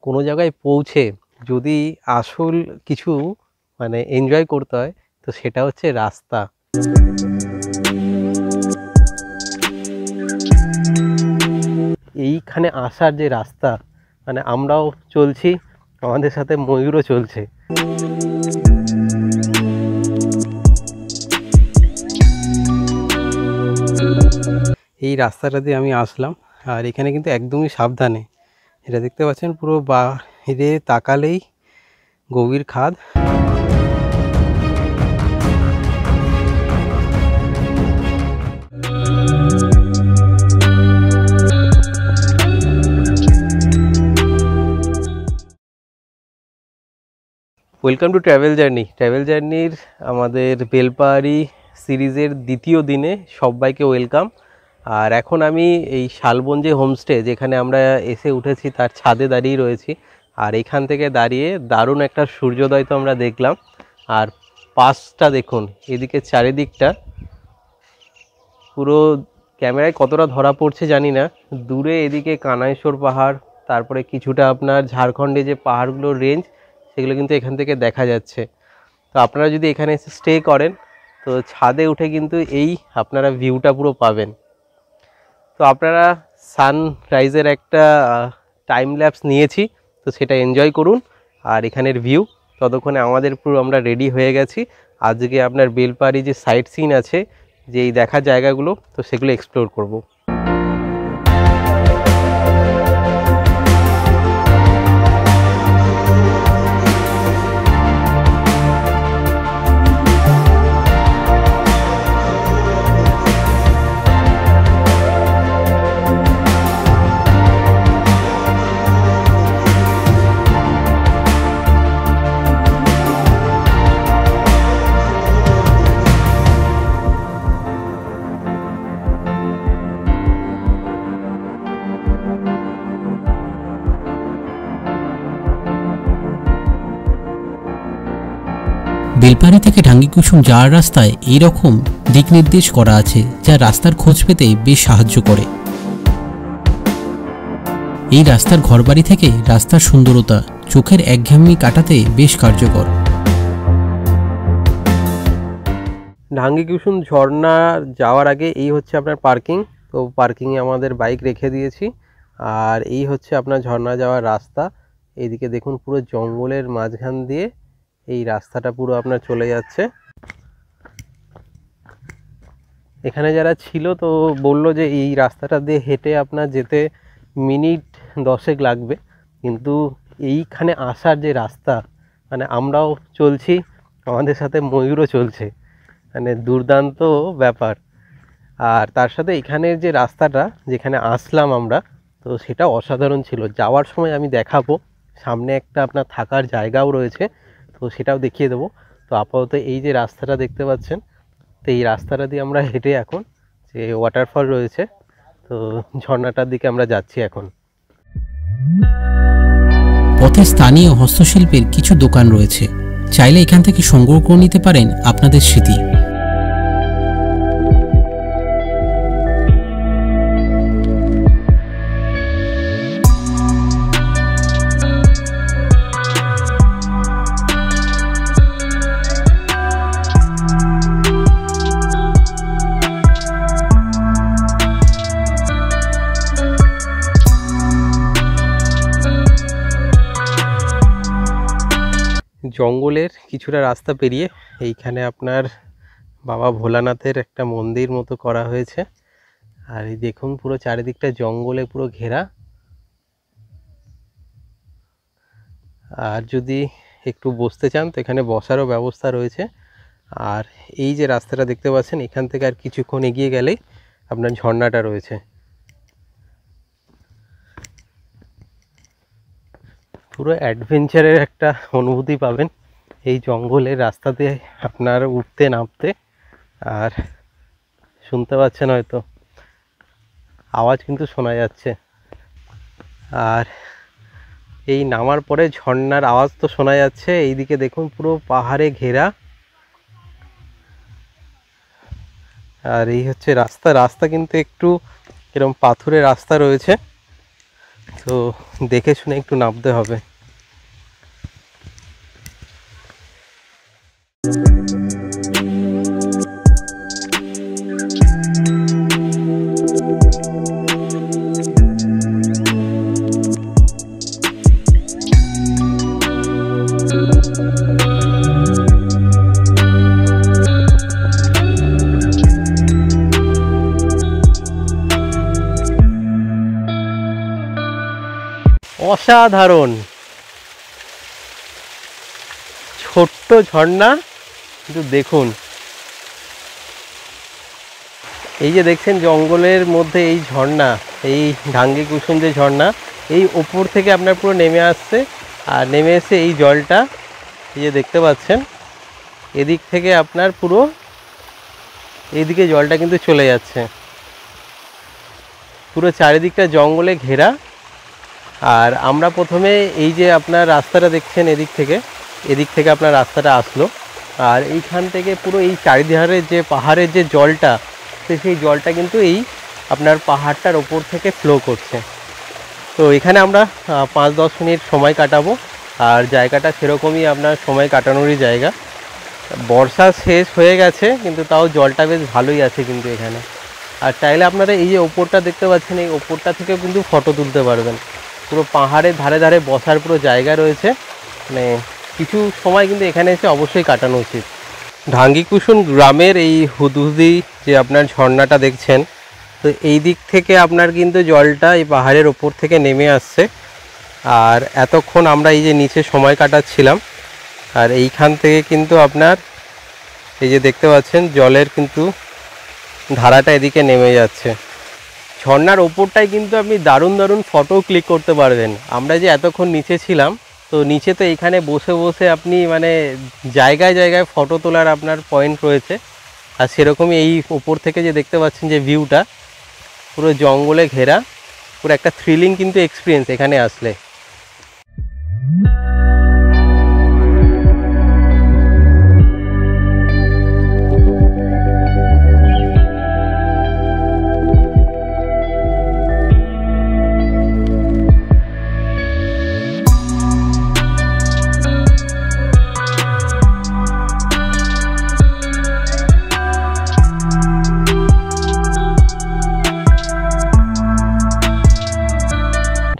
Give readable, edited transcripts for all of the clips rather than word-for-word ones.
কোনো জায়গায় পৌঁছে যদি আসল কিছু মানে এনজয় করতে হয় তো সেটা হচ্ছে রাস্তা। এইখানে আসার যে রাস্তা, মানে আমরাও চলছি, আমাদের সাথে ময়ূরও চলছে। এই রাস্তাটা দিয়ে আমি আসলাম, আর এখানে কিন্তু একদমই সাবধানে। এটা দেখতে পাচ্ছেন, পুরো বাইরে তাকালেই গভীর খাদ। Welcome to travel journey. Travel জার্নির আমাদের বেলপাহাড়ি সিরিজের দ্বিতীয় দিনে সবাইকে ওয়েলকাম। আর এখন আমি এই শালবন হোমস্টে যেখানে আমরা এসে উঠেছি তার ছাদে দাঁড়িয়ে রয়েছি। আর এখান থেকে দাঁড়িয়ে দারুণ একটা সূর্যোদয় তো আমরা দেখলাম। আর পাশটা দেখুন, এদিকে চারিদিকটা পুরো ক্যামেরায় কতটা ধরা পড়ছে জানি না, দূরে এদিকে কানাইশোর পাহাড়, তারপরে কিছুটা আপনার ঝাড়খণ্ডে যে পাহাড়গুলোর রেঞ্জ সেগুলো কিন্তু এখান থেকে দেখা যাচ্ছে। তো আপনারা যদি এখানে এসে স্টে করেন তো ছাদে উঠে কিন্তু এই আপনারা ভিউটা পুরো পাবেন। তো আপনারা সানরাইজের একটা টাইম ল্যাপস নিয়েছি, তো সেটা এনজয় করুন আর এখানের ভিউ। ততক্ষণে আমাদের পুরো আমরা রেডি হয়ে গেছি আজকে আপনার বেলপাহাড়ি যে সাইট সিন আছে, যে এই দেখার জায়গাগুলো, তো সেগুলো এক্সপ্লোর করব। বেলপাহাড়ি থেকে ঢাঙ্গিকুসুম যাওয়ার রাস্তায় এইরকম দিক নির্দেশ করা আছে, যা রাস্তার খোঁজ পেতে বেশ সাহায্য করে। এই রাস্তার ঘরবাড়ি থেকে রাস্তার সুন্দরতা চোখের একঘেয়েমি কাটাতে বেশ কার্যকর। ঢাঙ্গিকুসুম ঝর্ণা যাওয়ার আগে এই হচ্ছে আপনার পার্কিং। তো পার্কিংয়ে আমাদের বাইক রেখে দিয়েছি। আর এই হচ্ছে আপনার ঝর্ণা যাওয়ার রাস্তা। এইদিকে দেখুন পুরো জঙ্গলের মাঝখান দিয়ে এই রাস্তাটা পুরো আপনার চলে যাচ্ছে। এখানে যারা ছিল তো বললো যে এই রাস্তাটা দিয়ে হেঁটে আপনার যেতে মিনিট 10 লাগবে, কিন্তু এইখানে আসার যে রাস্তা, মানে আমরাও চলছি, আমাদের সাথে ময়ূরও চলছে, মানে দুর্দান্ত ব্যাপার। আর তার সাথে এখানের যে রাস্তাটা যেখানে আসলাম আমরা, তো সেটা অসাধারণ ছিল। যাওয়ার সময় আমি দেখাবো, সামনে একটা আপনার থাকার জায়গাও রয়েছে, তো সেটাও দেখিয়ে দেবো। তো আপাতত এই যে রাস্তাটা দেখতে পাচ্ছেন, তো এই রাস্তাটা দিয়ে আমরা হেঁটে এখন যে ওয়াটারফল রয়েছে, তো ঝর্ণাটার দিকে আমরা যাচ্ছি এখন। পথে স্থানীয় হস্তশিল্পের কিছু দোকান রয়েছে, চাইলে এখান থেকে সংগ্রহ করে নিতে পারেন আপনাদের স্মৃতি। জঙ্গলের কিছুটা রাস্তা পেরিয়ে এইখানে আপনার বাবা ভোলানাথের একটা মন্দির মতো করা হয়েছে। আর এই দেখুন পুরো চারিদিকটা জঙ্গলে পুরো ঘেরা। আর যদি একটু বসতে চান তো এখানে বসারও ব্যবস্থা রয়েছে। আর এই যে রাস্তাটা দেখতে পাচ্ছেন, এখান থেকে আর কিছুক্ষণ এগিয়ে গেলেই আপনার ঝর্ণাটা রয়েছে। পুরো অ্যাডভেঞ্চারের একটা অনুভূতি পাবেন এই জঙ্গলের রাস্তাতে আপনার উঠতে নামতে। আর শুনতে পাচ্ছেন হয়তো আওয়াজ কিন্তু শোনা যাচ্ছে। আর এই নামার পরে ঝর্ণার আওয়াজ তো শোনা যাচ্ছে। এইদিকে দেখুন পুরো পাহাড়ে ঘেরা। আর এই হচ্ছে রাস্তা। রাস্তা কিন্তু একটু এরকম পাথুরে রাস্তা রয়েছে। তো দেখে শুনে একটু নামতে হবে। অসাধারণ ছোট্ট ঝর্ণা, কিন্তু দেখুন এই যে দেখছেন জঙ্গলের মধ্যে এই ঝর্ণা, এই ঢাঙ্গি কুসুম যে ঝর্ণা, এই ওপর থেকে আপনার পুরো নেমে আসছে, আর নেমে এসে এই জলটা এই যে দেখতে পাচ্ছেন এদিক থেকে আপনার পুরো এইদিকে জলটা কিন্তু চলে যাচ্ছে। পুরো চারিদিকটা জঙ্গলে ঘেরা। আর আমরা প্রথমে এই যে আপনার রাস্তাটা দেখছেন এদিক থেকে আপনার রাস্তাটা আসলো, আর এইখান থেকে পুরো এই চারিধারের যে পাহাড়ের যে জলটা, সেই জলটা কিন্তু এই আপনার পাহাড়টার ওপর থেকে ফ্লো করছে। তো এখানে আমরা 5-10 মিনিট সময় কাটাবো, আর জায়গাটা সেরকমই আপনার সময় কাটানোরই জায়গা। বর্ষা শেষ হয়ে গেছে কিন্তু তাও জলটা বেশ ভালোই আছে কিন্তু এখানে। আর চাইলে আপনারা এই যে ওপরটা দেখতে পাচ্ছেন, এই ওপরটা থেকে কিন্তু ফটো তুলতে পারবেন। পুরো পাহাড়ের ধারে ধারে বসার পুরো জায়গা রয়েছে, মানে কিছু সময় কিন্তু এখানে এসে অবশ্যই কাটানো উচিত। ঢাঙ্গি কুসুম গ্রামের এই হুদহুদি যে আপনার ঝর্ণাটা দেখছেন, তো এই দিক থেকে আপনার কিন্তু জলটা এই পাহাড়ের ওপর থেকে নেমে আসছে। আর এতক্ষণ আমরা এই যে নিচে সময় কাটাচ্ছিলাম, আর এইখান থেকে কিন্তু আপনার এই যে দেখতে পাচ্ছেন জলের কিন্তু ধারাটা এদিকে নেমে যাচ্ছে। ঝর্ণার ওপরটায় কিন্তু আপনি দারুণ দারুণ ফটো ক্লিক করতে পারবেন। আমরা যে এতক্ষণ নিচে ছিলাম, তো নিচে তো এখানে বসে বসে আপনি মানে জায়গায় জায়গায় ফটো তোলার আপনার পয়েন্ট রয়েছে। আর সেরকমই এই ওপর থেকে যে দেখতে পাচ্ছেন যে ভিউটা, পুরো জঙ্গলে ঘেরা, পুরো একটা থ্রিলিং কিন্তু এক্সপিরিয়েন্স এখানে আসলে।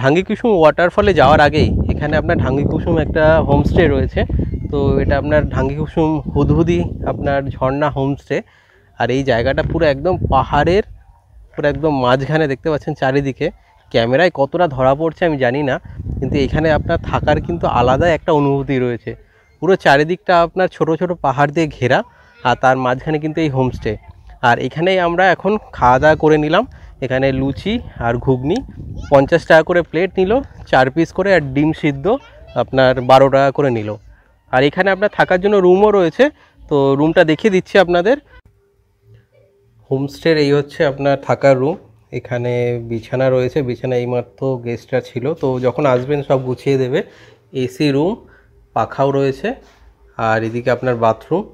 ঢাঙ্গি কুসুম ওয়াটারফলে যাওয়ার আগেই এখানে আপনার ঢাঙ্গি কুসুম একটা হোমস্টে রয়েছে। তো এটা আপনার ঢাঙ্গি কুসুম হুদহুদি আপনার ঝর্ণা হোমস্টে। আর এই জায়গাটা পুরো একদম পাহাড়ের পুরো একদম মাঝখানে দেখতে পাচ্ছেন চারিদিকে। ক্যামেরায় কতটা ধরা পড়ছে আমি জানি না, কিন্তু এখানে আপনার থাকার কিন্তু আলাদা একটা অনুভূতি রয়েছে। পুরো চারিদিকটা আপনার ছোট ছোট পাহাড় দিয়ে ঘেরা, আর তার মাঝখানে কিন্তু এই হোমস্টে। আর এখানেই আমরা এখন খাওয়া দাওয়া করে নিলাম। এখানে লুচি আর ঘুগনি 50 টাকা করে প্লেট নিল, 4 পিস করে, আর ডিম সিদ্ধ আপনার 12 টাকা করে নিল। আর এখানে আপনার থাকার জন্য রুমও রয়েছে, তো রুমটা দেখিয়ে দিচ্ছি আপনাদের। হোমস্টের এই হচ্ছে আপনার থাকার রুম। এখানে বিছানা রয়েছে, বিছানা এইমাত্র গেস্টরা ছিল, তো যখন আসবেন সব গুছিয়ে দেবে। এসি রুম, পাখাও রয়েছে, আর এদিকে আপনার বাথরুম।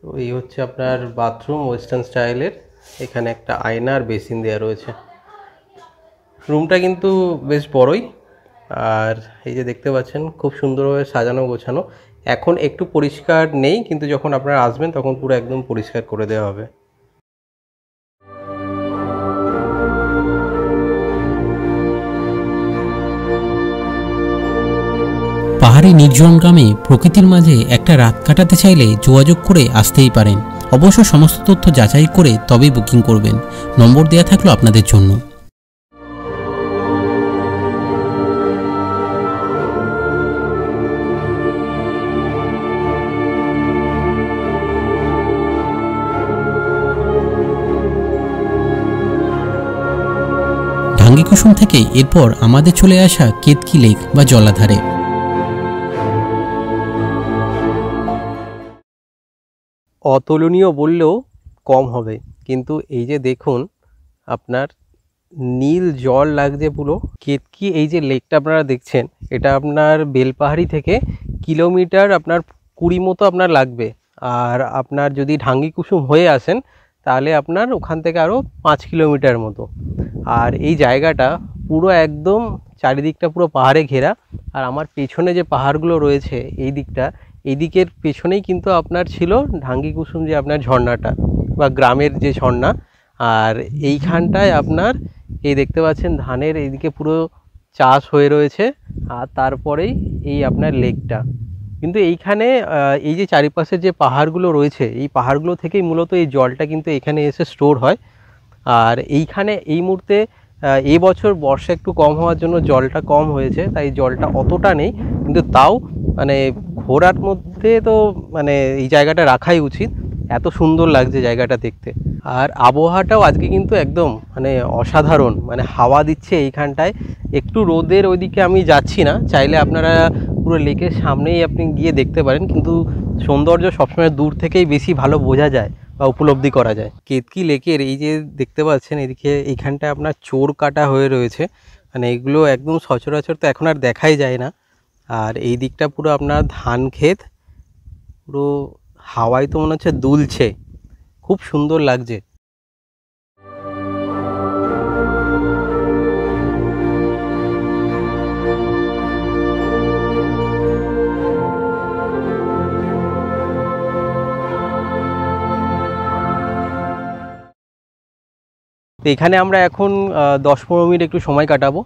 তো এই হচ্ছে আপনার বাথরুম ওয়েস্টার্ন স্টাইলের। এখানে একটা আয়না আর বেসিন দেওয়া রয়েছে। রুমটা কিন্তু বেশ বড়ই, আর এই যে দেখতে পাচ্ছেন খুব সুন্দরভাবে সাজানো গোছানো। এখন একটু পরিষ্কার নেই, কিন্তু যখন আপনারা আসবেন তখন পুরো একদম পরিষ্কার করে দেওয়া হবে। পাহাড়ি নির্জন গ্রামে প্রকৃতির মাঝে একটা রাত কাটাতে চাইলে যোগাযোগ করে আসতেই পারেন। অবশ্য সমস্ত তথ্য যাচাই করে তবেই বুকিং করবেন। নম্বর দেওয়া থাকলো আপনাদের জন্য। ঢাঙ্গি কুসুম থেকে এরপর আমাদের চলে আসা কেতকি লেক বা জলাধারে। অতুলনীয় বললেও কম হবে, কিন্তু এই যে দেখুন আপনার নীল জল লাগছে পুরো। কেতকি এই যে লেকটা আপনারা দেখছেন, এটা আপনার বেলপাহাড়ি থেকে কিলোমিটার আপনার 20 মতো আপনার লাগবে। আর আপনার যদি ঢাঙ্গি কুসুম হয়ে আসেন তাহলে আপনার ওখান থেকে আরও 5 কিলোমিটার মতো। আর এই জায়গাটা পুরো একদম চারিদিকটা পুরো পাহাড়ে ঘেরা। আর আমার পেছনে যে পাহাড়গুলো রয়েছে এই দিকটা, এই দিকের পেছনেই কিন্তু আপনার ছিল ঢাঙ্গি কুসুম, যে আপনার ঝর্ণাটা বা গ্রামের যে ঝর্ণা। আর এইখানটায় আপনার এই দেখতে পাচ্ছেন ধানের এইদিকে পুরো চাষ হয়ে রয়েছে। আর তারপরেই এই আপনার লেকটা। কিন্তু এইখানে এই যে চারিপাশের যে পাহাড়গুলো রয়েছে, এই পাহাড়গুলো থেকেই মূলত এই জলটা কিন্তু এখানে এসে স্টোর হয়। আর এইখানে এই মুহূর্তে এই বছর বর্ষা একটু কম হওয়ার জন্য জলটা কম হয়েছে, তাই জলটা অতটা নেই। কিন্তু তাও মানে ঘোরার মধ্যে তো মানে এই জায়গাটা রাখাই উচিত, এত সুন্দর লাগছে জায়গাটা দেখতে। আর আবহাওয়াটাও আজকে কিন্তু একদম মানে অসাধারণ, মানে হাওয়া দিচ্ছে এইখানটায়। একটু রোদের ওইদিকে আমি যাচ্ছি না, চাইলে আপনারা পুরো লেকের সামনেই আপনি গিয়ে দেখতে পারেন, কিন্তু সৌন্দর্য সবসময় দূর থেকেই বেশি ভালো বোঝা যায় বা উপলব্ধি করা যায়। কেতকি লেকের এই যে দেখতে পাচ্ছেন এদিকে এইখানটায় আপনার চোর কাটা হয়ে রয়েছে, মানে এগুলো একদম সচরাচর তো এখন আর দেখাই যায় না। আর এই দিকটা পুরো আপনার ধান ক্ষেত, পুরো হাওয়ায় তো মনে হচ্ছে দুলছে, খুব সুন্দর লাগছে। তো এখানে আমরা এখন 10-15 মিনিট একটু সময় কাটাবো।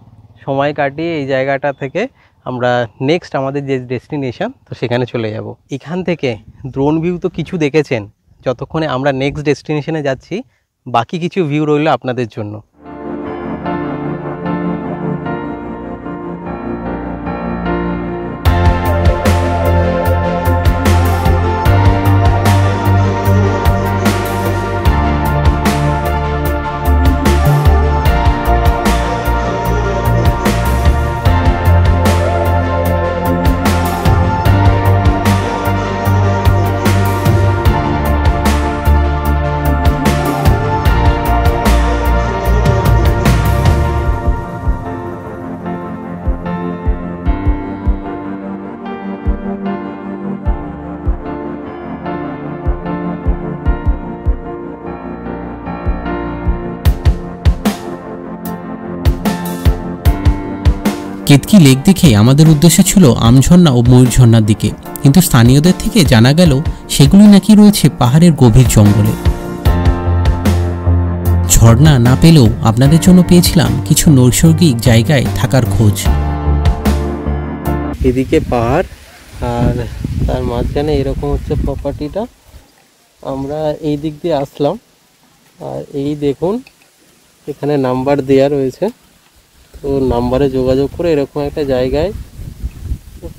সময় কাটিয়ে এই জায়গাটা থেকে আমরা নেক্সট আমাদের যে ডেস্টিনেশন, তো সেখানে চলে যাব। এখান থেকে ড্রোন ভিউ তো কিছু দেখেছেন, যতক্ষণে আমরা নেক্সট ডেস্টিনেশনে যাচ্ছি বাকি কিছু ভিউ রইল আপনাদের জন্য। কেতকি লেক দেখে আমাদের উদ্দেশ্য ছিল আমঝর্ণা ও ময়ূর ঝর্ণার দিকে, কিন্তু স্থানীয়দের থেকে জানা গেল সেগুলি নাকি রয়েছে পাহাড়ের গভীর জঙ্গলে। ঝর্ণা না পেলেও আপনাদের জন্য পেয়েছিলাম কিছু নৈসর্গিক জায়গায় থাকার খোঁজ। এদিকে পাহাড় আর তার মাঝখানে এরকম হচ্ছে প্রপার্টিটা। আমরা এই দিক দিয়ে আসলাম, আর এই দেখুন এখানে নাম্বার দেয়া রয়েছে, তো নাম্বারে যোগাযোগ করে এরকম একটা জায়গায়,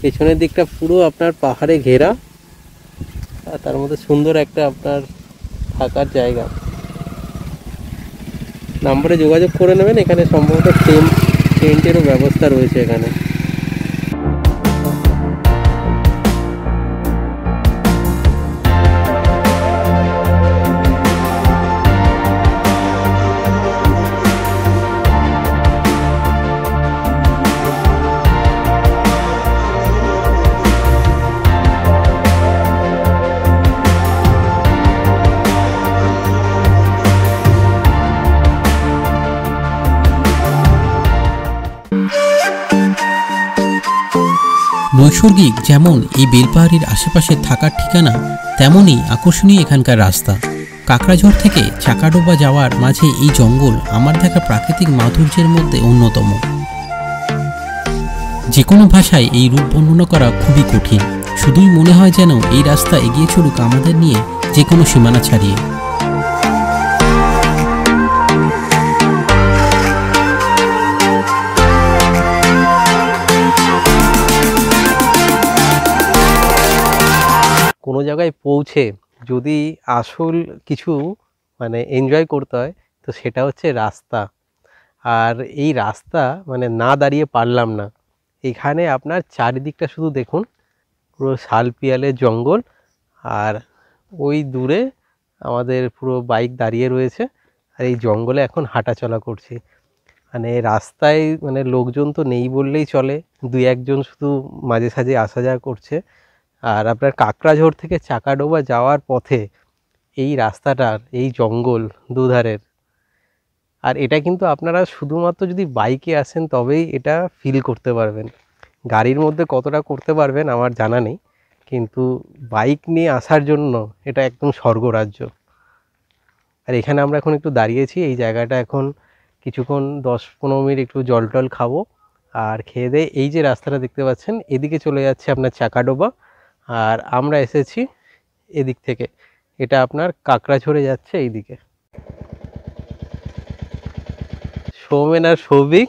পেছনের দিকটা পুরো আপনার পাহাড়ে ঘেরা, আর তার মধ্যে সুন্দর একটা আপনার থাকার জায়গা। নাম্বারে যোগাযোগ করে নেবেন, এখানে সম্ভবত টেন্টেরও ব্যবস্থা রয়েছে এখানে। নৈসর্গিক যেমন এই বেলপাহাড়ির আশেপাশে থাকার ঠিকানা, তেমনই আকর্ষণীয় এখানকার রাস্তা। কাকড়াঝড় থেকে চাকাডোবা যাওয়ার মাঝে এই জঙ্গল আমার দেখা প্রাকৃতিক মাধুর্যের মধ্যে অন্যতম। যে কোনো ভাষায় এই রূপ বর্ণনা করা খুবই কঠিন, শুধুই মনে হয় যেন এই রাস্তা এগিয়ে চলুক আমাদের নিয়ে যে কোনো সীমানা ছাড়িয়ে। কোনো জায়গায় পৌঁছে যদি আসল কিছু মানে এনজয় করতে হয়, তো সেটা হচ্ছে রাস্তা। আর এই রাস্তা মানে না দাঁড়িয়ে পারলাম না। এখানে আপনার চারিদিকটা শুধু দেখুন, পুরো শাল পিয়ালের জঙ্গল, আর ওই দূরে আমাদের পুরো বাইক দাঁড়িয়ে রয়েছে। আর এই জঙ্গলে এখন হাঁটাচলা করছি, মানে রাস্তায় মানে লোকজন তো নেই বললেই চলে, 2-1 জন শুধু মাঝে সাঝে আসা যাওয়া করছে। আর আপনার কাকড়াঝড় থেকে চাকাডোবা যাওয়ার পথে এই রাস্তাটার এই জঙ্গল দুধারের, আর এটা কিন্তু আপনারা শুধুমাত্র যদি বাইকে আসেন তবেই এটা ফিল করতে পারবেন। গাড়ির মধ্যে কতটা করতে পারবেন আমার জানা নেই, কিন্তু বাইক নিয়ে আসার জন্য এটা একদম স্বর্গরাজ্য। আর এখানে আমরা এখন একটু দাঁড়িয়েছি, এই জায়গাটা এখন কিছুক্ষণ 10-15 মিনিট একটু জল টল খাবো, আর খেয়ে দিয়ে এই যে রাস্তাটা দেখতে পাচ্ছেন এদিকে চলে যাচ্ছে আপনার চাকাডোবা, আর আমরা এসেছি এদিক থেকে, এটা আপনার কাকড়াঝোড়ে যাচ্ছে এইদিকে। সৌমেন আর সৌভিক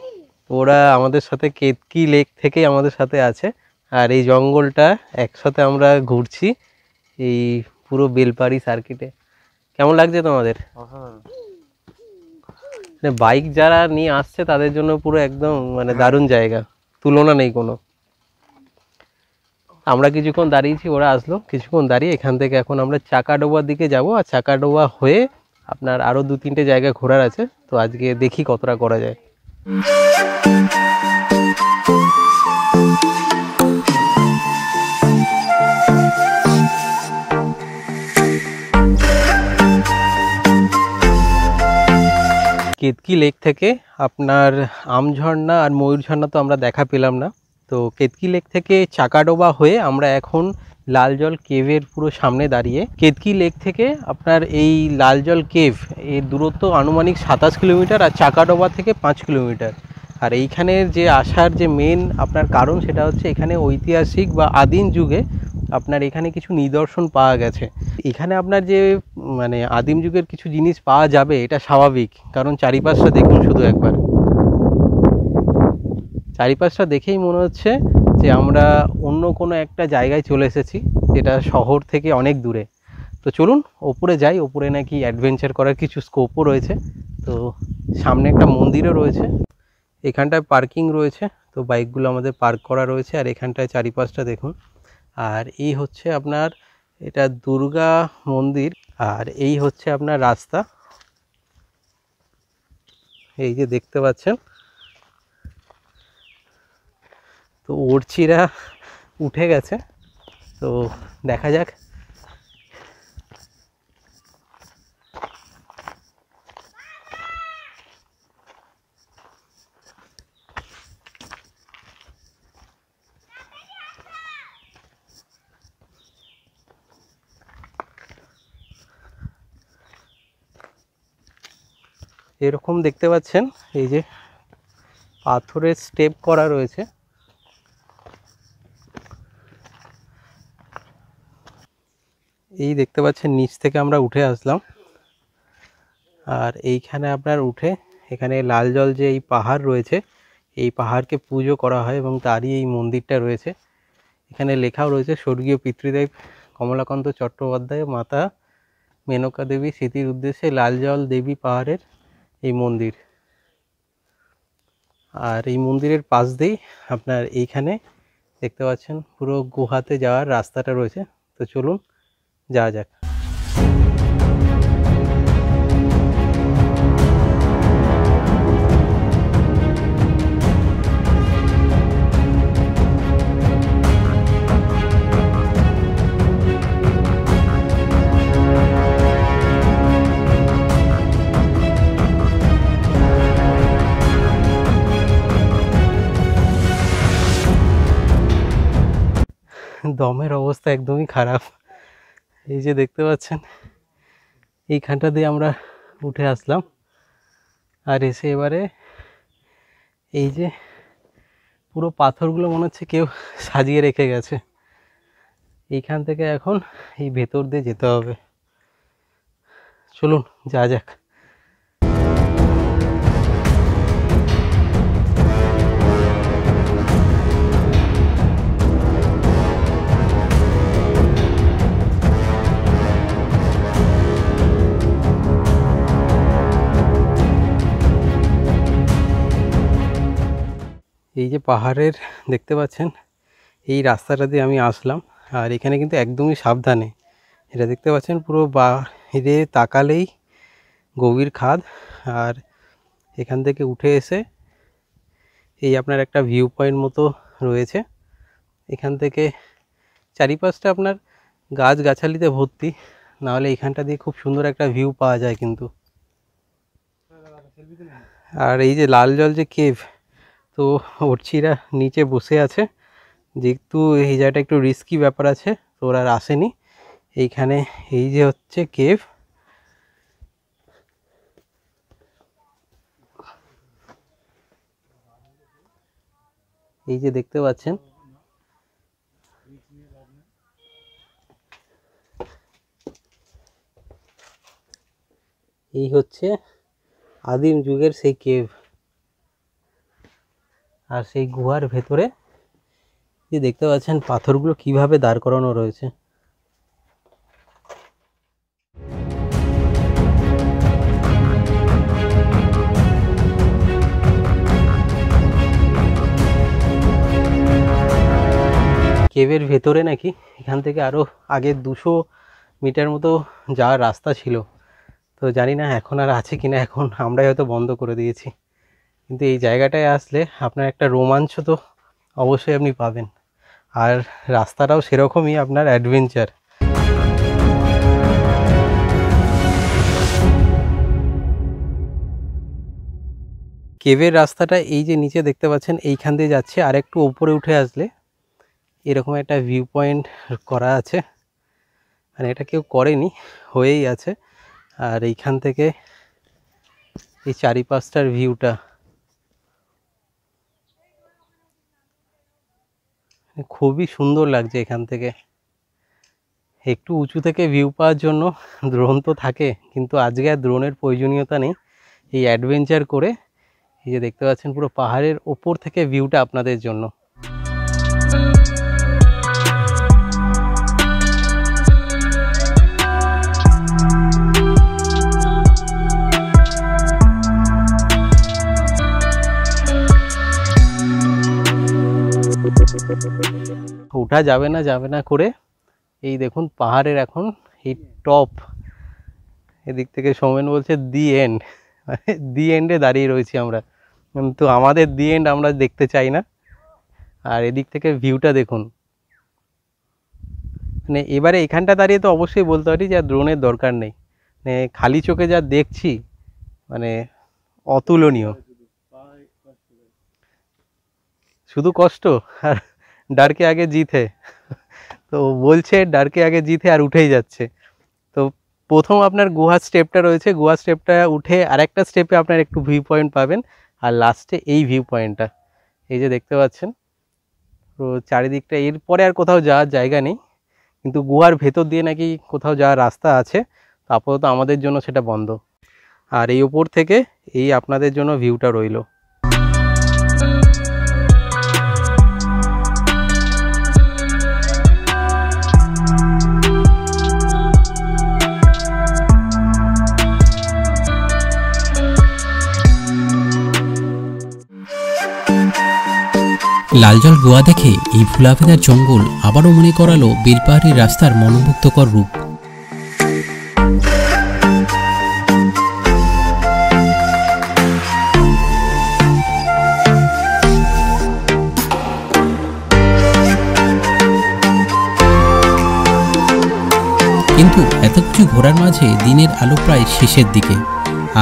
ওরা আমাদের সাথে কেতকি লেক থেকেই আমাদের সাথে আছে, আর এই জঙ্গলটা একসাথে আমরা ঘুরছি এই পুরো বেলপাড়ি সার্কিটে। কেমন লাগছে তোমাদের? বাইক যারা নিয়ে আসছে তাদের জন্য পুরো একদম মানে দারুণ জায়গা, তুলনা নেই কোনো। আমরা কিছুক্ষণ দাঁড়িয়েছি, ওরা আসলো, কিছুক্ষণ দাঁড়িয়ে এখান থেকে এখন আমরা চাকাডোবার দিকে যাব, আর চাকাডোবা হয়ে আপনার আরও 2-3টে জায়গা ঘোরার আছে, তো আজকে দেখি কতটা করা যায়। কেতকি লেক থেকে আপনার আমঝর্ণা আর ময়ূরঝর্ণা তো আমরা দেখা পেলাম না, তো কেতকি লেক থেকে চাকাডোবা হয়ে আমরা এখন লালজল কেভের পুরো সামনে দাঁড়িয়ে। কেতকি লেক থেকে আপনার এই লালজল কেভ এর দূরত্ব আনুমানিক 27 কিলোমিটার, আর চাকাডোবা থেকে 5 কিলোমিটার। আর এইখানের যে আসার যে মেন আপনার কারণ সেটা হচ্ছে এখানে ঐতিহাসিক বা আদিম যুগে আপনার এখানে কিছু নিদর্শন পাওয়া গেছে। এখানে আপনার যে মানে আদিম যুগের কিছু জিনিস পাওয়া যাবে এটা স্বাভাবিক, কারণ চারিপাশটা দেখুন শুধু একবার, চারিপাশটা দেখেই মনে হচ্ছে যে আমরা অন্য কোনো একটা জায়গায় চলে এসেছি, যেটা শহর থেকে অনেক দূরে। তো চলুন ওপরে যাই, ওপরে নাকি অ্যাডভেঞ্চার করার কিছু স্কোপও রয়েছে। তো সামনে একটা মন্দিরও রয়েছে, এখানটায় পার্কিং রয়েছে, তো বাইকগুলো আমাদের পার্ক করা রয়েছে, আর এখানটায় চারিপাশটা দেখুন। আর এই হচ্ছে আপনার এটা দুর্গা মন্দির, আর এই হচ্ছে আপনার রাস্তা, এই যে দেখতে পাচ্ছেন। তো উড়ছিরা উঠে গেছে, তো দেখা যাক। এরকম দেখতে পাচ্ছেন এই যে পাথরের স্টেপ করা রয়েছে, এই দেখতে পাচ্ছেন নিচ থেকে আমরা উঠে আসলাম, আর এইখানে আপনার উঠে এখানে লাল জল যে এই পাহাড় রয়েছে এই পাহাড়কে পুজো করা হয়, এবং তারই এই মন্দিরটা রয়েছে। এখানে লেখাও রয়েছে স্বর্গীয় পিতৃদেব কমলাকান্ত চট্টোপাধ্যায় মাতা মেনকা দেবী স্মৃতির উদ্দেশ্যে লালজল দেবী পাহাড়ের এই মন্দির। আর এই মন্দিরের পাশ দিয়েই আপনার এইখানে দেখতে পাচ্ছেন পুরো গুহাতে যাওয়ার রাস্তাটা রয়েছে, তো চলুন যাওয়া যাক। দমের অবস্থা একদমই খারাপ, এই যে দেখতে পাচ্ছেন এইখানটা দিয়ে আমরা উঠে আসলাম, আর এসে এবারে এই যে পুরো পাথরগুলো মনে হচ্ছে কেউ সাজিয়ে রেখে গেছে। এইখান থেকে এখন এই ভেতর দিয়ে যেতে হবে, চলুন যা যাক। এই যে পাহাড়ের দেখতে পাচ্ছেন এই রাস্তাটা দিয়ে আমি আসলাম, আর এখানে কিন্তু একদমই সাবধানে, এটা দেখতে পাচ্ছেন পুরো বাইরে তাকালেই গভীর খাদ, আর এখান থেকে উঠে এসে এই আপনার একটা ভিউ পয়েন্ট মতো রয়েছে। এখান থেকে চারিপাশটা আপনার গাছগাছালিতে ভর্তি, নাহলে এইখানটা দিয়ে খুব সুন্দর একটা ভিউ পাওয়া যায় কিন্তু। আর এই যে লাল জল যে কেভ, তো ওরচিরা নিচে বসে আছে, যেহেতু এই জায়গাটা একটু রিস্কি ব্যাপার আছে তো ওরা আর আসেনি এইখানে। এই যে হচ্ছে কেভ, এই যে দেখতে পাচ্ছেন। এই হচ্ছে আদিম যুগের সেই কেভ। আর সেই গুহার ভেতরে যে দেখতে পাচ্ছেন পাথরগুলো কিভাবে দাঁড় করানো রয়েছে। কেভের ভেতরে নাকি এখান থেকে আরও আগে 200 মিটার মতো যাওয়ার রাস্তা ছিল, তো জানি না এখন আর আছে কিনা, এখন আমরাই হয়তো বন্ধ করে দিয়েছি। কিন্তু এই জায়গাটায় আসলে আপনার একটা রোমাঞ্চ তো অবশ্যই আপনি পাবেন, আর রাস্তাটাও সেরকমই আপনার অ্যাডভেঞ্চার। কেভের রাস্তাটা এই যে নিচে দেখতে পাচ্ছেন এইখান দিয়ে যাচ্ছে, আর একটু উপরে উঠে আসলে এরকম একটা ভিউ পয়েন্ট করা আছে, মানে এটা কেউ করেনি, হয়েই আছে। আর এইখান থেকে এই চারিপাশটার ভিউটা খুবই সুন্দর লাগছে এখান থেকে। একটু উঁচু থেকে ভিউ পাওয়ার জন্য ড্রোন তো থাকে, কিন্তু আজকে আর ড্রোনের প্রয়োজনীয়তা নেই। এই অ্যাডভেঞ্চার করে এই যে দেখতে পাচ্ছেন পুরো পাহাড়ের ওপর থেকে ভিউটা আপনাদের জন্য। ওঠা যাবে না করে এই দেখুন পাহাড়ের এখন এই টপ, এদিক থেকে সৌমেন বলছে দি এন্ড, মানে দি এন্ডে দাঁড়িয়ে রয়েছি আমরা, কিন্তু আমাদের দি এন্ড আমরা দেখতে চাই না। আর এদিক থেকে ভিউটা দেখুন, মানে এবারে এখানটা দাঁড়িয়ে তো অবশ্যই বলতে পারি যে ড্রোনের দরকার নেই, মানে খালি চোখে যা দেখছি মানে অতুলনীয়। শুধু কষ্ট আর डर के आगे जीत है তো বলছে डर के आगे जीत है আর উঠেই যাচ্ছে। তো প্রথম আপনার গুহা স্টেপটা রয়েছে, গুহা স্টেপটা উঠে আরেকটা স্টেপে আপনার একটু ভিউ পয়েন্ট পাবেন, আর লাস্টে এই ভিউ পয়েন্টটা এই যে দেখতে পাচ্ছেন। তো চারিদিকটা, এরপরে আর কোথাও যাওয়ার জায়গা নেই, কিন্তু গুহার ভেতর দিয়ে নাকি কোথাও যাওয়ার রাস্তা আছে, তো আপাতত আমাদের জন্য সেটা বন্ধ। আর এই উপর থেকে এই আপনাদের জন্য ভিউটা রইলো। লালজল গোয়া দেখে এই ফুলাফেদার জঙ্গল আবারও মনে করালো বেলপাহাড়ির রাস্তার মনোমুগ্ধকর রূপ। কিন্তু এত কিছু ঘোরার মাঝে দিনের আলো প্রায় শেষের দিকে,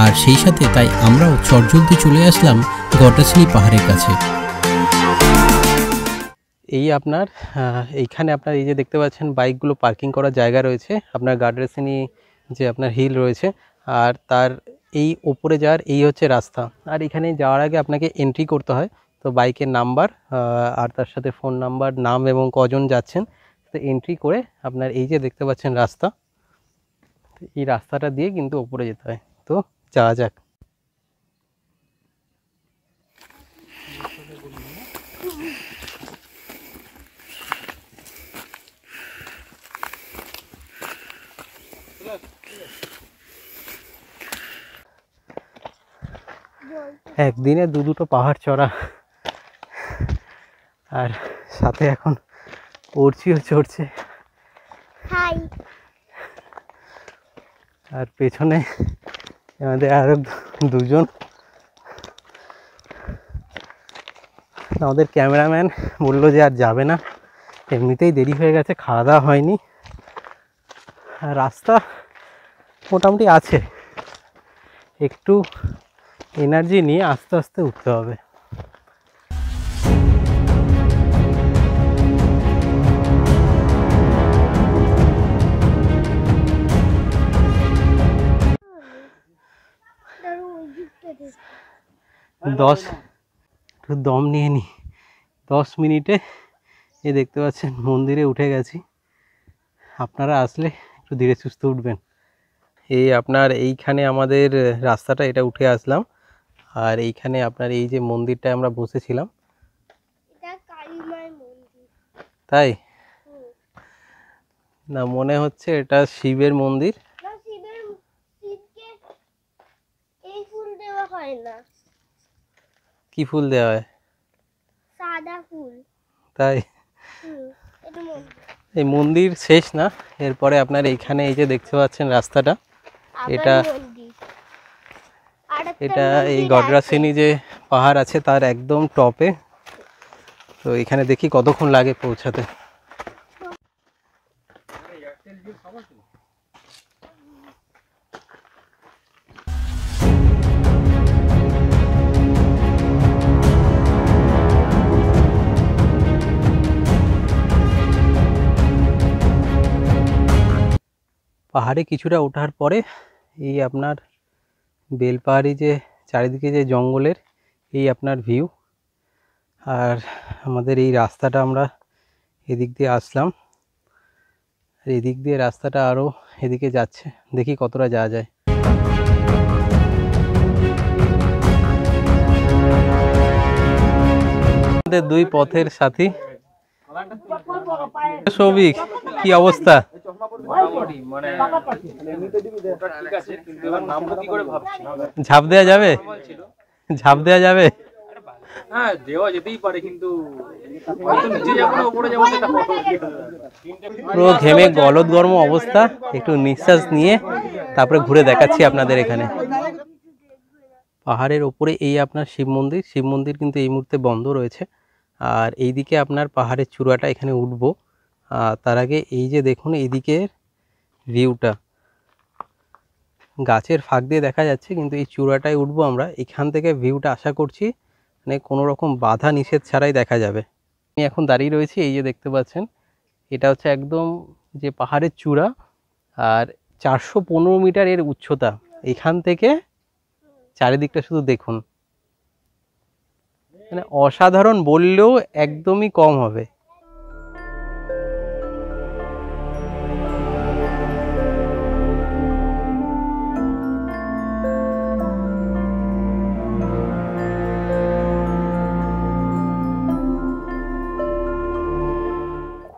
আর সেই সাথে তাই আমরাও চটজলদি চলে আসলাম গটাশ্রী পাহাড়ের কাছে। এই আপনার এইখানে আপনার এই যে দেখতে পাচ্ছেন বাইকগুলো পার্কিং করার জায়গা রয়েছে, আপনার গার্ডরেসিনি যে আপনার হিল রয়েছে, আর তার এই ওপরে যাওয়ার এই হচ্ছে রাস্তা। আর এখানে যাওয়ার আগে আপনাকে এন্ট্রি করতে হয়, তো বাইকের নাম্বার আর তার সাথে ফোন নাম্বার, নাম এবং কজন যাচ্ছেন, তো এন্ট্রি করে আপনার এই যে দেখতে পাচ্ছেন রাস্তা, এই রাস্তাটা দিয়ে কিন্তু ওপরে যেতে হয়। তো যাওয়া যাক। একদিনে দুটো পাহাড় চড়া, আর সাথে এখন ওরচিও চড়ছে, আর পেছনে আমাদের আরো দুজন, আমাদের ক্যামেরাম্যান বললো যে আর যাবে না, এমনিতেই দেরি হয়ে গেছে, খাওয়া দাওয়া হয়নি, রাস্তা মোটামুটি আছে, একটু এনার্জি নিয়ে আস্তে আস্তে উঠতে হবে। একটু দম নিয়ে নি। 10 মিনিটে এ দেখতে পাচ্ছেন মন্দিরে উঠে গেছি। আপনারা আসলে একটু ধীরে সুস্থে উঠবেন। এই আপনার এইখানে আমাদের রাস্তাটা, এটা উঠে আসলাম। আর এইখানে আপনার এই যে মন্দিরটায় আমরা বসেছিলাম, এটা কালী মায়ের মন্দির। তাই না, মনে হচ্ছে এটা শিবের মন্দির। না, শিবকে এই ফুল দেওয়া হয় না, কি ফুল দেওয়া হয়? সাদা ফুল। তাই এটা মন্দির। এই মন্দির শেষ না, এরপরে আপনার এইখানে এই যে দেখতে পাচ্ছেন রাস্তাটা, এটা এটা এই গড্রাসিনী যে পাহাড় আছে তার একদম টপে। তো এখানে দেখি কতক্ষণ লাগে পৌঁছাতে। পাহাড়ে কিছুটা ওঠার পরে এই আপনার বেলপাহাড়ি যে চারিদিকে যে জঙ্গলের এই আপনার ভিউ। আর আমাদের এই রাস্তাটা আমরা এদিক দিয়ে আসলাম, আর এদিক দিয়ে রাস্তাটা আরও এদিকে যাচ্ছে, দেখি কতটা যাওয়া যায়। আমাদের দুই পথের সাথী সৌভিক, কি অবস্থা? ঝাঁপ দেওয়া যাবে? ঝাঁপ দেওয়া যাবে? হ্যাঁ, দেওয়া যেতেই পারে, কিন্তু নিচে যাবো না উপরে যাবো সেটা পুরো ঘেমে গলদ গরম অবস্থা, একটু নিঃশ্বাস নিয়ে তারপরে ঘুরে দেখাচ্ছি আপনাদের। এখানে পাহাড়ের ওপরে এই আপনার শিব মন্দির, শিব মন্দির কিন্তু এই মুহূর্তে বন্ধ রয়েছে। আর এইদিকে আপনার পাহাড়ের চূড়াটা, এখানে উঠবো। তার আগে এই যে দেখুন এইদিকের ভিউটা, গাছের ফাঁক দিয়ে দেখা যাচ্ছে, কিন্তু এই চূড়াটায় উঠবো আমরা। এখান থেকে ভিউটা আশা করছি মানে কোনো রকম বাধা নিষেধ ছাড়াই দেখা যাবে। আমি এখন দাঁড়িয়ে রয়েছি, এই যে দেখতে পাচ্ছেন এটা হচ্ছে একদম যে পাহাড়ের চূড়া, আর 415 মিটার এর উচ্চতা। এখান থেকে চারিদিকটা শুধু দেখুন, মানে অসাধারণ বললেও একদমই কম হবে।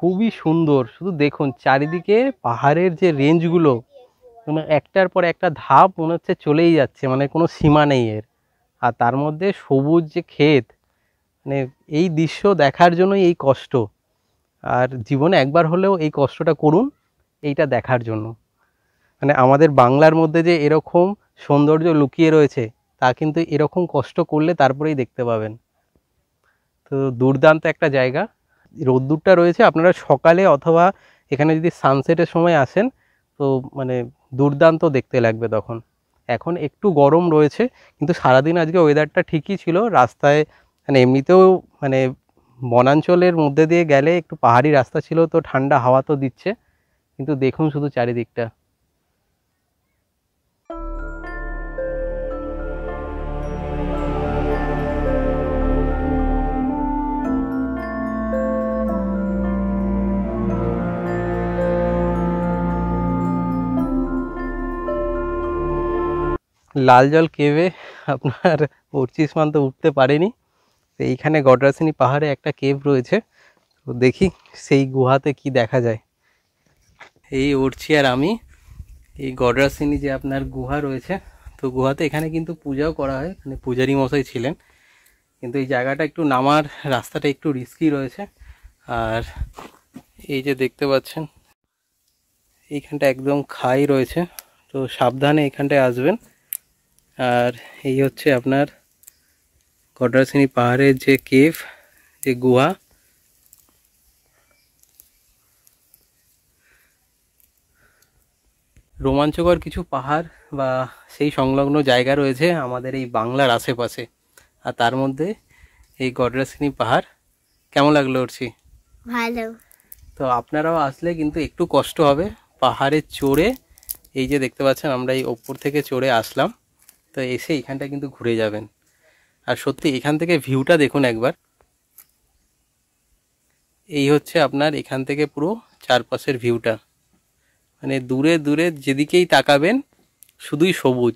খুবই সুন্দর, শুধু দেখুন চারিদিকে পাহাড়ের যে রেঞ্জগুলো, মানে একটার পর একটা ধাপ মনে হচ্ছে চলেই যাচ্ছে, মানে কোনো সীমা নেই এর। আর তার মধ্যে সবুজ যে ক্ষেত, মানে এই দৃশ্য দেখার জন্যই এই কষ্ট। আর জীবনে একবার হলেও এই কষ্টটা করুন এইটা দেখার জন্য। মানে আমাদের বাংলার মধ্যে যে এরকম সৌন্দর্য লুকিয়ে রয়েছে তা কিন্তু এরকম কষ্ট করলে তারপরেই দেখতে পাবেন। তো দুর্দান্ত একটা জায়গা। রোদ্দুরটা রয়েছে, আপনারা সকালে অথবা এখানে যদি সানসেটের সময় আসেন তো মানে দুর্দান্ত দেখতে লাগবে তখন। এখন একটু গরম রয়েছে, কিন্তু সারাদিন আজকে ওয়েদারটা ঠিকই ছিল। রাস্তায় মানে এমনিতেও মানে বনাঞ্চলের মধ্যে দিয়ে গেলে একটু পাহাড়ি রাস্তা ছিল, তো ঠান্ডা হাওয়া তো দিচ্ছে, কিন্তু দেখুন শুধু চারিদিকটা। লাল জল কেভে আপনার 25 মান তো উঠতে পারেনি। তো এইখানে গড্রাসিনী পাহাড়ে একটা কেভ রয়েছে, তো দেখি সেই গুহাতে কি দেখা যায়। এই উঠছি আর আমি এই গড্রাসিনী যে আপনার গুহা রয়েছে, তো গুহাতে এখানে কিন্তু পূজাও করা হয়, মানে পূজারী মশাই ছিলেন। কিন্তু এই জায়গাটা একটু নামার রাস্তাটা একটু রিস্কি রয়েছে। আর এই যে দেখতে পাচ্ছেন এইখানটা একদম খাই রয়েছে, তো সাবধানে এখানটায় আসবেন। আর এই হচ্ছে আপনার গড্রাসিনী পাহাড়ের যে কেভ, যে গুহা। রোমাঞ্চকর কিছু পাহাড় বা সেই সংলগ্ন জায়গা রয়েছে আমাদের এই বাংলার আশেপাশে, আর তার মধ্যে এই গড্রাসিনী পাহাড়। কেমন লাগলো অর্চি? ভালো। তো আপনারাও আসলে কিন্তু একটু কষ্ট হবে পাহাড়ে চড়ে। এই যে দেখতে পাচ্ছেন আমরা এই ওপর থেকে চড়ে আসলাম, তো এসে এখানটা কিন্তু ঘুরে যাবেন। আর সত্যি এখান থেকে ভিউটা দেখুন একবার। এই হচ্ছে আপনার এখান থেকে পুরো চারপাশের ভিউটা, মানে দূরে দূরে যেদিকেই তাকাবেন শুধুই সবুজ।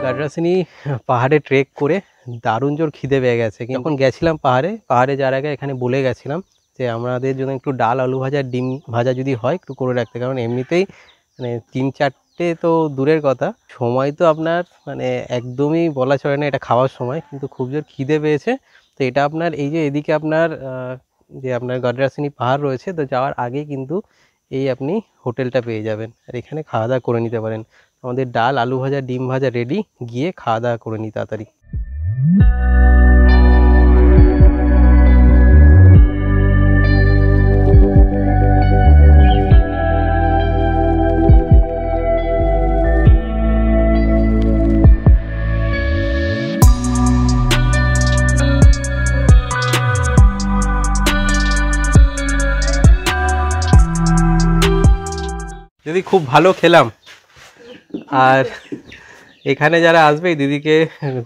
গাড্রাসিনী পাহাড়ে ট্রেক করে দারুণ জোর খিদে পেয়ে গেছে। যখন গেছিলাম পাহাড়ে যাওয়ার আগে এখানে বলে গেছিলাম যে আমাদের জন্য একটু ডাল, আলু ভাজা, ডিম ভাজা যদি হয় একটু করে রাখতে, কারণ এমনিতেই মানে 3-4টে তো দূরের কথা, সময় তো আপনার মানে একদমই বলা চলে না এটা খাওয়ার সময়, কিন্তু খুব জোর খিদে পেয়েছে। তো এটা আপনার এই যে এদিকে আপনার যে আপনার গাড্রাসিনী পাহাড় রয়েছে, তো যাওয়ার আগে কিন্তু এই আপনি হোটেলটা পেয়ে যাবেন, আর এখানে খাওয়া দাওয়া করে নিতে পারেন। আমাদের ডাল, আলু ভাজা, ডিম ভাজা রেডি, গিয়ে খাওয়া দাওয়া করে নিই তাড়াতাড়ি। দিদি খুব ভালো খেলাম, আর এখানে যারা আসবে এই দিদিকে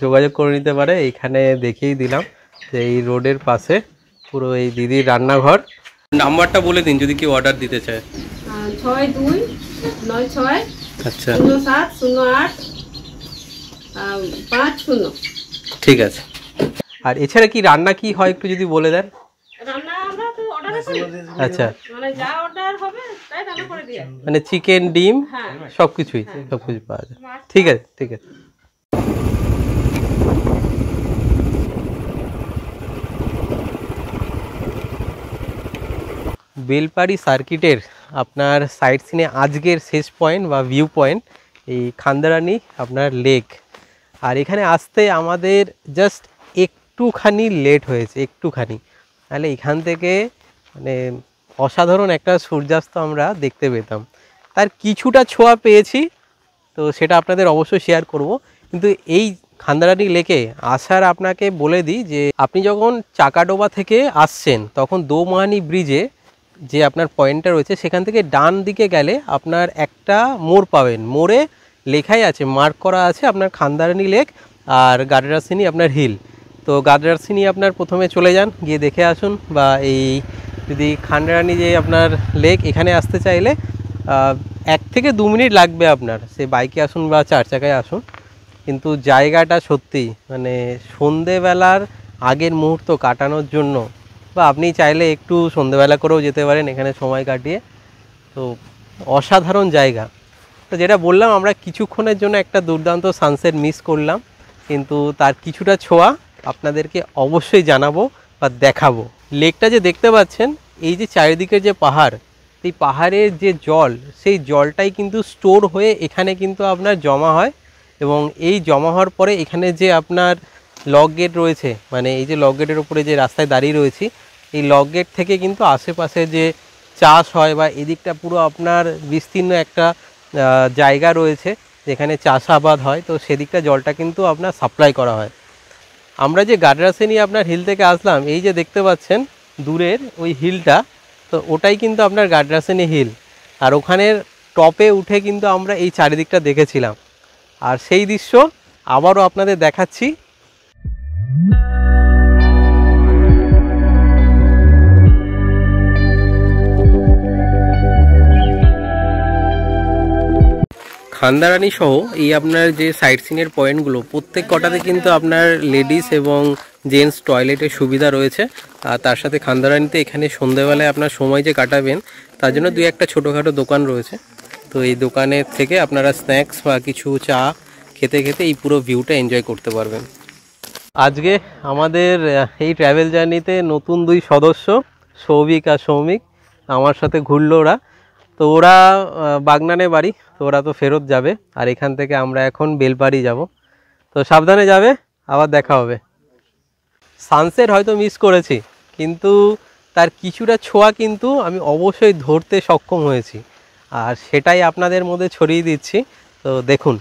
যোগাযোগ করে নিতে পারে। এইখানে দেখিয়েই দিলাম যে এই রোডের পাশে পুরো এই দিদির রান্নাঘর। নাম্বারটা বলে দিন যদি কেউ অর্ডার দিতে চায়। 6296 আচ্ছা 070850। ঠিক আছে। আর এছাড়া কি রান্না কি হয় একটু যদি বলে দেন। রান্না আমরা তো অর্ডার করি, আচ্ছা, মানে যা অর্ডার হবে তাই রান্না করে দিই। মানে চিকেন, ডিম হ্যাঁ, সবকিছুই সবকিছু পাওয়া যায়। ঠিক আছে ঠিক আছে। বেলপাড়ি সার্কিটের আপনার সাইট সিনে আজকের শেষ পয়েন্ট বা ভিউ পয়েন্ট এই খান্দারানি আপনার লেক। আর এখানে আসতে আমাদের জাস্ট একটুখানি লেট হয়েছে, একটুখানি, তাহলে এখান থেকে মানে অসাধারণ একটা সূর্যাস্ত আমরা দেখতে পেতাম। তার কিছুটা ছোঁয়া পেয়েছি, তো সেটা আপনাদের অবশ্যই শেয়ার করব। কিন্তু এই খান্দারানি লেকে আসার আপনাকে বলে দিই যে আপনি যখন চাকাডোবা থেকে আসছেন তখন দোমাহানি ব্রিজে যে আপনার পয়েন্টটা রয়েছে সেখান থেকে ডান দিকে গেলে আপনার একটা মোড় পাবেন। মোড়ে লেখাই আছে, মার্ক করা আছে আপনার খান্দারানি লেক আর গাড্রাসিনী আপনার হিল। তো গাড্রাসিনী আপনার প্রথমে চলে যান, গিয়ে দেখে আসুন, বা এই যদি খান্দারানি যে আপনার লেক এখানে আসতে চাইলে 1 থেকে 2 মিনিট লাগবে আপনার, সে বাইকে আসুন বা 4 চাকায় আসুন। কিন্তু জায়গাটা সত্যি মানে সন্ধেবেলার আগের মুহূর্ত কাটানোর জন্য, বা আপনি চাইলে একটু সন্ধেবেলা করেও যেতে পারেন এখানে সময় কাটিয়ে। তো অসাধারণ জায়গা। তো যেটা বললাম আমরা কিছুক্ষণের জন্য একটা দুর্দান্ত সানসেট মিস করলাম, কিন্তু তার কিছুটা ছোঁয়া আপনাদেরকে অবশ্যই জানাবো বা দেখাবো। লেকটা যে দেখতে পাচ্ছেন, এই যে চারিদিকের যে পাহাড়, এই পাহাড়ের যে জল, সেই জলটাই কিন্তু স্টোর হয়ে এখানে কিন্তু আপনার জমা হয়, এবং এই জমা হওয়ার পরে এখানে যে আপনার লক গেট রয়েছে, মানে এই যে লক গেটের উপরে যে রাস্তায় দাঁড়িয়ে রয়েছি, এই লক গেট থেকে কিন্তু আশেপাশে যে চাষ হয় বা এদিকটা পুরো আপনার বিস্তীর্ণ একটা জায়গা রয়েছে যেখানে চাষাবাদ হয়, তো সেদিকটা জলটা কিন্তু আপনার সাপ্লাই করা হয়। আমরা যে গাড্রাসিনী আপনার হিল থেকে আসলাম, এই যে দেখতে পাচ্ছেন দূরের ওই হিলটা, তো ওটাই কিন্তু আপনার গাড্রাসিনী হিল। আর ওখানের টপে উঠে কিন্তু আমরা এই চারিদিকটা দেখেছিলাম, আর সেই দৃশ্য আবারও আপনাদের দেখাচ্ছি। খান্দারানি সহ এই আপনার যে সাইট সিনের পয়েন্টগুলো প্রত্যেক কটাতে কিন্তু আপনার লেডিস এবং জেন্টস টয়লেটের সুবিধা রয়েছে। আর তার সাথে খান্দারানিতে এখানে সন্ধ্যাবেলায় আপনার সময় যে কাটাবেন তার জন্য 2-1টা ছোটোখাটো দোকান রয়েছে। তো এই দোকানের থেকে আপনারা স্ন্যাক্স বা কিছু চা খেতে খেতে এই পুরো ভিউটা এনজয় করতে পারবেন। আজকে আমাদের এই ট্র্যাভেল জার্নিতে নতুন 2 সদস্য, সৌভিক আর সৌমিক, আমার সাথে ঘুরলো ওরা। তো ওরা বাগনানে বাড়ি, তো ওরা তো ফেরত যাবে, আর এখান থেকে আমরা এখন বেলপাহাড়ি যাব। তো সাবধানে যাবে, আবার দেখা হবে। সানসেট হয়তো মিস করেছি, কিন্তু তার কিছুটা ছোঁয়া কিন্তু আমি অবশ্যই ধরতে সক্ষম হয়েছি, আর সেটাই আপনাদের মধ্যে ছড়িয়ে দিচ্ছি। তো দেখুন।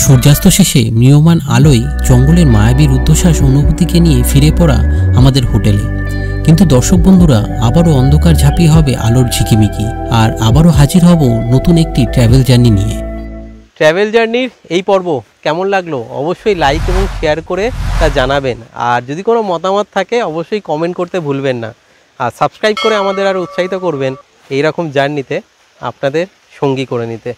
সূর্যাস্ত শেষে ম্রিয়মান আলোয় জঙ্গলের মায়াবী রুদ্ধশ্বাস অনুভূতিকে নিয়ে ফিরে পড়া আমাদের হোটেলে। কিন্তু দর্শক বন্ধুরা, আবারও অন্ধকার ঝাঁপিয়ে হবে আলোর ঝিকিমিকি, আর আবারও হাজির হব নতুন একটি ট্র্যাভেল জার্নি নিয়ে। ট্র্যাভেল জার্নির এই পর্ব কেমন লাগলো অবশ্যই লাইক এবং শেয়ার করে তা জানাবেন, আর যদি কোনো মতামত থাকে অবশ্যই কমেন্ট করতে ভুলবেন না, আর সাবস্ক্রাইব করে আমাদের আরও উৎসাহিত করবেন এই রকম জার্নিতে আপনাদের সঙ্গী করে নিতে।